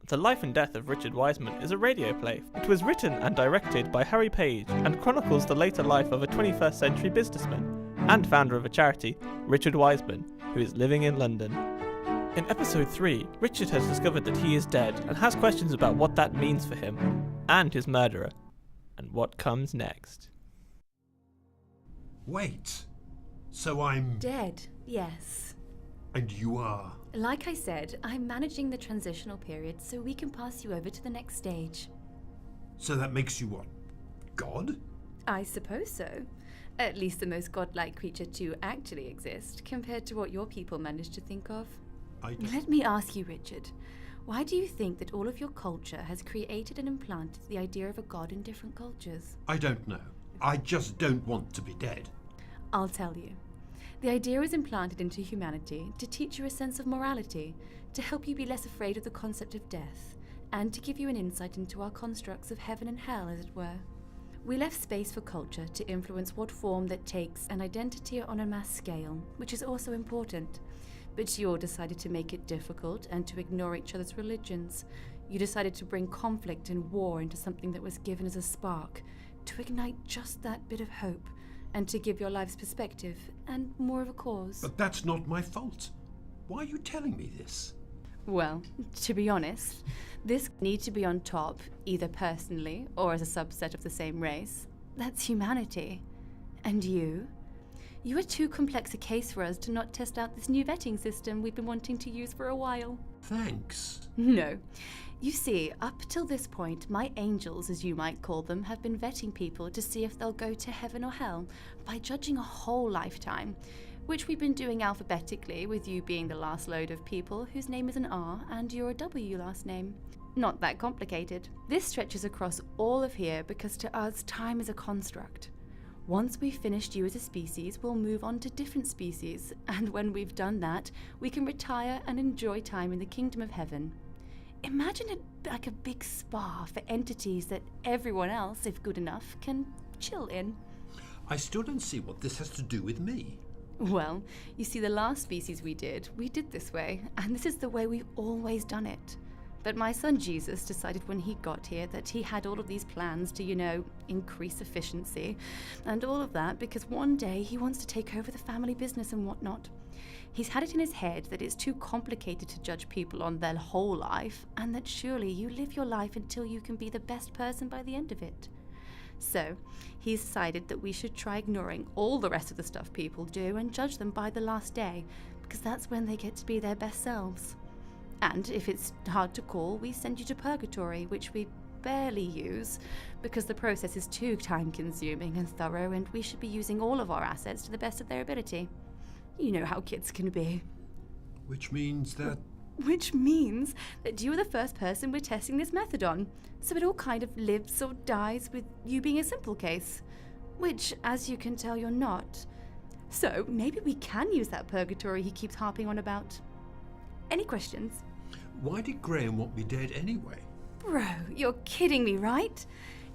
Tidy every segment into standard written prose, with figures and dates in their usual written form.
The Life and Death of Richard Wiseman is a radio play. It was written and directed by Harry Page and chronicles the later life of a 21st century businessman and founder of a charity, Richard Wiseman, who is living in London. In episode 3, Richard has discovered that he is dead and has questions about what that means for him and his murderer, and what comes next. Wait, so I'm... Dead, yes. And you are? Like I said, I'm managing the transitional period so we can pass you over to the next stage. So that makes you what? God? I suppose so. At least the most godlike creature to actually exist, compared to what your people managed to think of. Let me ask you, Richard, why do you think that all of your culture has created and implanted the idea of a god in different cultures? I don't know. I just don't want to be dead. I'll tell you. The idea was implanted into humanity to teach you a sense of morality, to help you be less afraid of the concept of death, and to give you an insight into our constructs of heaven and hell, as it were. We left space for culture to influence what form that takes an identity on a mass scale, which is also important. But you all decided to make it difficult and to ignore each other's religions. You decided to bring conflict and war into something that was given as a spark, to ignite just that bit of hope, and to give your lives perspective and more of a cause. But that's not my fault. Why are you telling me this? Well, to be honest, this need to be on top, either personally or as a subset of the same race. That's humanity. And you? You are too complex a case for us to not test out this new vetting system we've been wanting to use for a while. Thanks. No. You see, up till this point, my angels, as you might call them, have been vetting people to see if they'll go to heaven or hell by judging a whole lifetime, which we've been doing alphabetically, with you being the last load of people whose name is an R and you're a W last name. Not that complicated. This stretches across all of here because to us, time is a construct. Once we've finished you as a species, we'll move on to different species, and when we've done that, we can retire and enjoy time in the kingdom of heaven. Imagine it like a big spa for entities that everyone else, if good enough, can chill in. I still don't see what this has to do with me. Well, you see, the last species we did this way, and this is the way we've always done it. But my son Jesus decided when he got here that he had all of these plans to, increase efficiency and all of that because one day he wants to take over the family business and whatnot. He's had it in his head that it's too complicated to judge people on their whole life and that surely you live your life until you can be the best person by the end of it. So, he's decided that we should try ignoring all the rest of the stuff people do and judge them by the last day because that's when they get to be their best selves. And if it's hard to call, we send you to purgatory, which we barely use because the process is too time-consuming and thorough and we should be using all of our assets to the best of their ability. You know how kids can be. Which means that you are the first person we're testing this method on, so it all kind of lives or dies with you being a simple case, which, as you can tell, you're not. So maybe we can use that purgatory he keeps harping on about. Any questions? Why did Graham want me dead anyway? Bro, you're kidding me, right?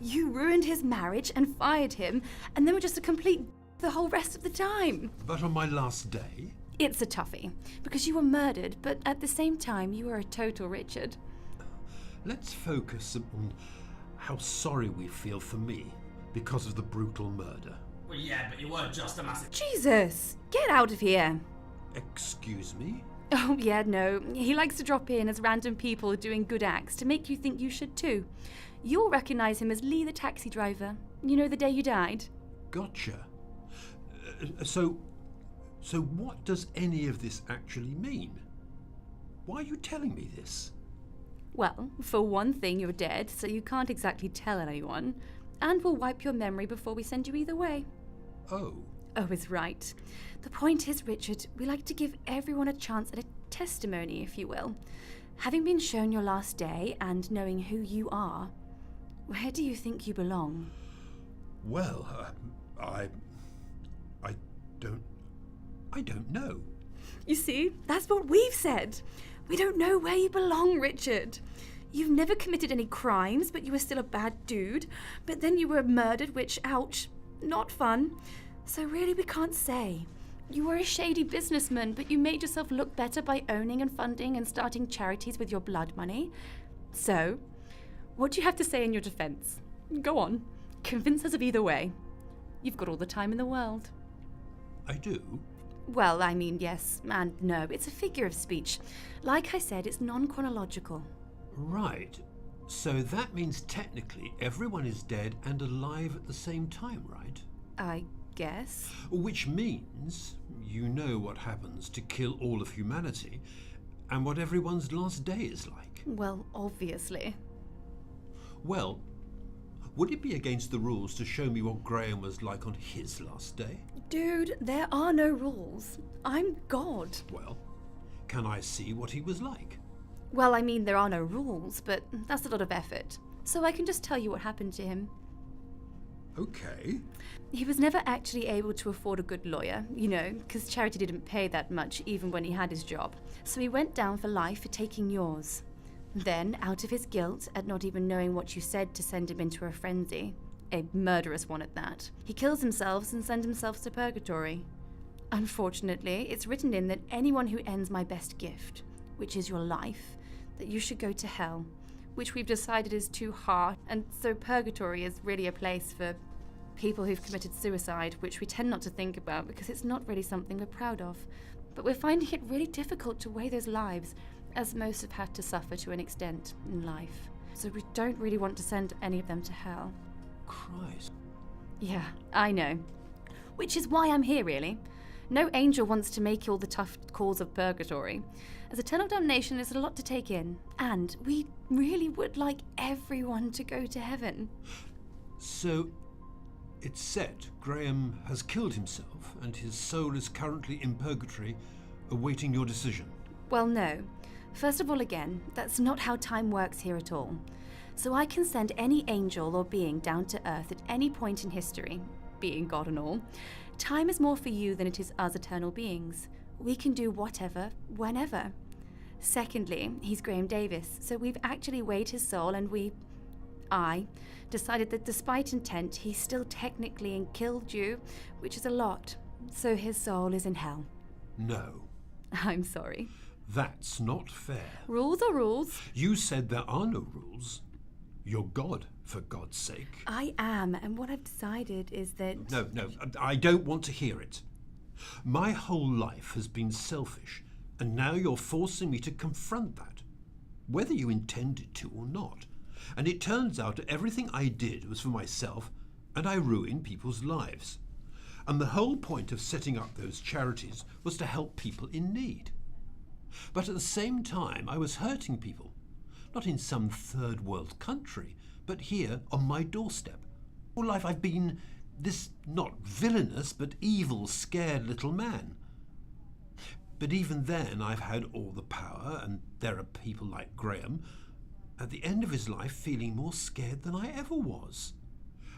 You ruined his marriage and fired him, and then were just a complete the whole rest of the time. But on my last day? It's a toughie, because you were murdered, but at the same time, you were a total Richard. Let's focus on how sorry we feel for me because of the brutal murder. Well, yeah, but you weren't just a massive... Jesus! Get out of here! Excuse me? Oh, yeah, no. He likes to drop in as random people doing good acts to make you think you should too. You'll recognize him as Lee the taxi driver. You know, the day you died. Gotcha. So what does any of this actually mean? Why are you telling me this? Well, for one thing, you're dead, so you can't exactly tell anyone. And we'll wipe your memory before we send you either way. Oh. Oh is right. The point is, Richard, we like to give everyone a chance at a testimony, if you will. Having been shown your last day and knowing who you are, where do you think you belong? Well, I don't know. You see, that's what we've said. We don't know where you belong, Richard. You've never committed any crimes, but you were still a bad dude. But then you were murdered, which, ouch, not fun. So really we can't say. You were a shady businessman, but you made yourself look better by owning and funding and starting charities with your blood money. So, what do you have to say in your defence? Go on. Convince us of either way. You've got all the time in the world. I do? Well, I mean, yes and no. It's a figure of speech. Like I said, it's non-chronological. Right. So that means technically everyone is dead and alive at the same time, right? I guess. Which means you know what happens to kill all of humanity and what everyone's last day is like. Well, obviously. Well, would it be against the rules to show me what Graham was like on his last day? Dude, there are no rules. I'm God. Well, can I see what he was like? Well, I mean, there are no rules, but that's a lot of effort. So I can just tell you what happened to him. Okay. He was never actually able to afford a good lawyer, because charity didn't pay that much even when he had his job. So he went down for life for taking yours. Then, out of his guilt at not even knowing what you said to send him into a frenzy, a murderous one at that, he kills himself and sends himself to purgatory. Unfortunately, it's written in that anyone who ends my best gift, which is your life, that you should go to hell, which we've decided is too hard, and so purgatory is really a place for people who've committed suicide, which we tend not to think about because it's not really something we're proud of. But we're finding it really difficult to weigh those lives, as most have had to suffer to an extent in life. So we don't really want to send any of them to hell. Christ. Yeah, I know. Which is why I'm here, really. No angel wants to make all the tough calls of purgatory. As eternal damnation is a lot to take in, and we really would like everyone to go to heaven. So, it's said Graham has killed himself and his soul is currently in purgatory, awaiting your decision. Well, no. First of all, again, that's not how time works here at all. So I can send any angel or being down to earth at any point in history, being God and all. Time is more for you than it is us eternal beings. We can do whatever, whenever. Secondly, he's Graham Davis, so we've actually weighed his soul and I decided that despite intent, he still technically killed you, which is a lot. So his soul is in hell. No. I'm sorry. That's not fair. Rules are rules. You said there are no rules. You're God, for God's sake. I am, and what I've decided is that... No, I don't want to hear it. My whole life has been selfish, and now you're forcing me to confront that, whether you intended to or not. And it turns out that everything I did was for myself, and I ruined people's lives. And the whole point of setting up those charities was to help people in need. But at the same time, I was hurting people. Not in some third world country, but here on my doorstep. All life I've been this not villainous, but evil, scared little man. But even then I've had all the power, and there are people like Graham, at the end of his life feeling more scared than I ever was.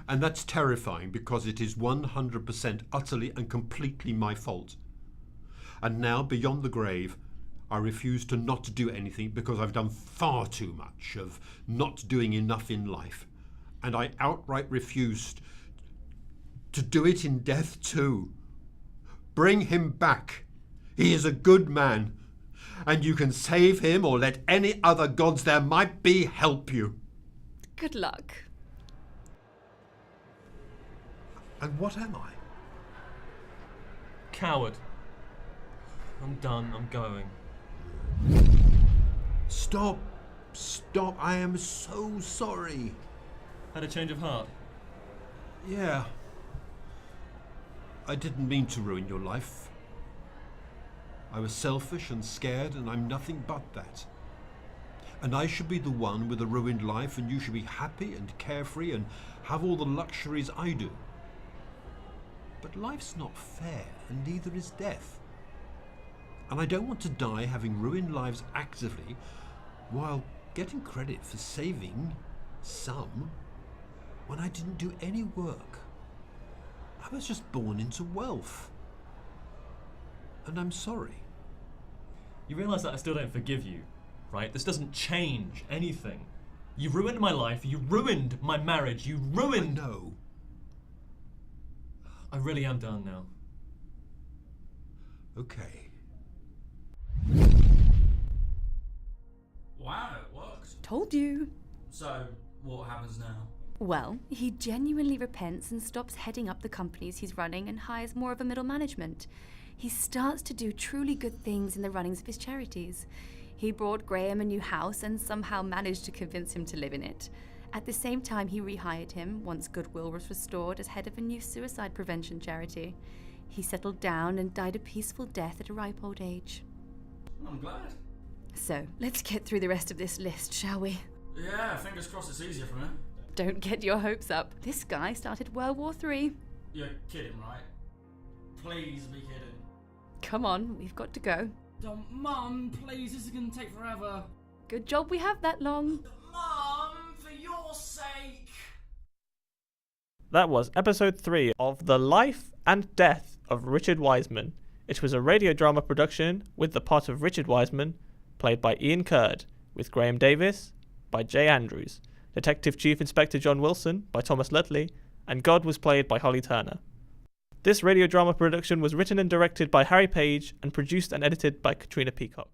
And that's terrifying because it is 100% utterly and completely my fault. And now, beyond the grave, I refuse to not do anything because I've done far too much of not doing enough in life. And I outright refused to do it in death too. Bring him back. He is a good man. And you can save him or let any other gods there might be help you. Good luck. And what am I? Coward. I'm done. I'm going. Stop. I am so sorry. Had a change of heart? Yeah. I didn't mean to ruin your life. I was selfish and scared, and I'm nothing but that. And I should be the one with a ruined life, and you should be happy and carefree and have all the luxuries I do. But life's not fair, and neither is death. And I don't want to die having ruined lives actively while getting credit for saving some when I didn't do any work. I was just born into wealth. And I'm sorry. You realise that I still don't forgive you, right? This doesn't change anything. You ruined my life, you ruined my marriage, you ruined... I know. I really am done now. Okay. Wow, it worked. Told you. So, what happens now? Well, he genuinely repents and stops heading up the companies he's running and hires more of a middle management. He starts to do truly good things in the runnings of his charities. He brought Graham a new house and somehow managed to convince him to live in it. At the same time, he rehired him, once goodwill was restored, as head of a new suicide prevention charity. He settled down and died a peaceful death at a ripe old age. I'm glad. So, let's get through the rest of this list, shall we? Yeah, fingers crossed it's easier from here. Don't get your hopes up. This guy started World War III. You're kidding, right? Please be kidding. Come on, we've got to go. Mum, please, this is gonna take forever. Good job we have that long. Mum, for your sake. That was episode 3 of The Life and Death of Richard Wiseman. It was a radio drama production with the part of Richard Wiseman, played by Ian Curd, with Graham Davis, by Jay Andrews, Detective Chief Inspector John Wilson, by Thomas Ludley, and God was played by Holly Turner. This radio drama production was written and directed by Harry Page and produced and edited by Katrina Peacock.